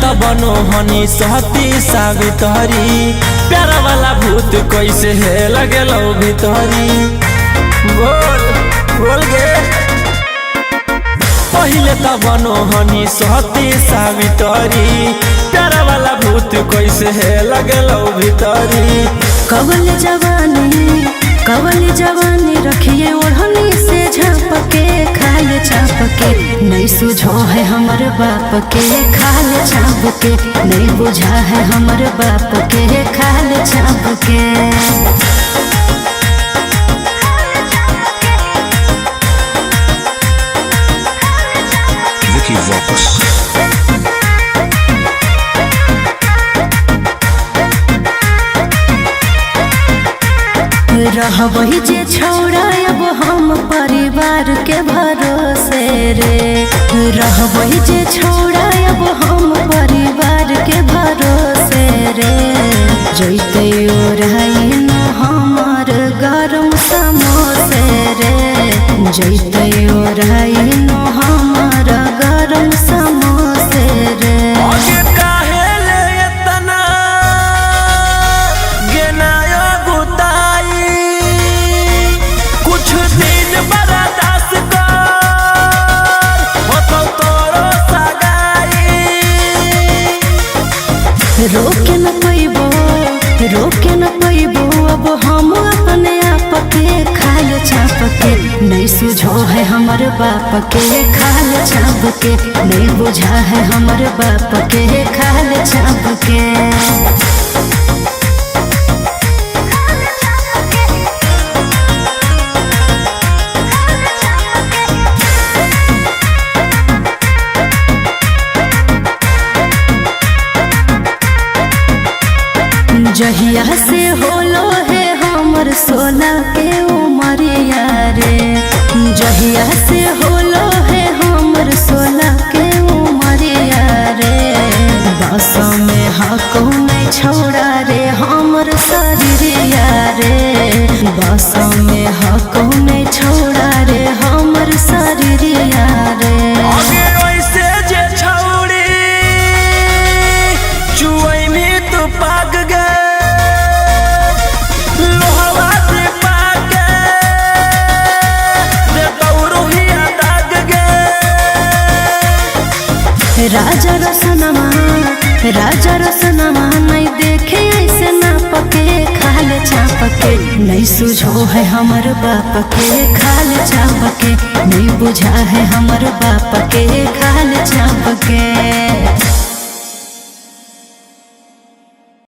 त बनो हनी सहती सावित्री प्यारा वाला भूत कैसे है लगेलो भीतरी बोल बोल गे पहले त बनो हनी सहती सावित्री प्यारा वाला भूत कैसे है लगेलो भीतरी। कवल जवानी रखिए ओढ़नी से झाँप के खाल चाप के नहीं सुझो है हमर बाप के खाल चाप के नहीं बुझा है हमर बाप के खाल चाप के। Vicky Vox रहबही जे छौड़ा अब हम परिवार के भरोसे रे रहबही जे छौड़ा अब हम परिवार के भरोसे रे जैते ओढ़ाई न हमर गरम समोसे रे जैते ओढ़ाई न हमर गरम समोसे रे। रोके न पैबो अब हम अपने आप के खाल चाप के नहीं सुझो है हमर बाप के खाल चाप के नहीं बुझा है हमर बाप के खाल चाप के। जहिया से होलो है हमर 16 के उमरिया रे जहिया से होलो है हमर 16 के उमरिया रे बस में हको नहीं छोड़ा रे हमर शरीरिया रे बस में हको नहीं छोड़ा रे हमर शरीरिया रे। राजा रसनमा नहीं देखे ऐसे नाप के खाल चाप के नहीं सुझो है हमर बाप के खाल चाप के नहीं बुझा है हमर बाप के।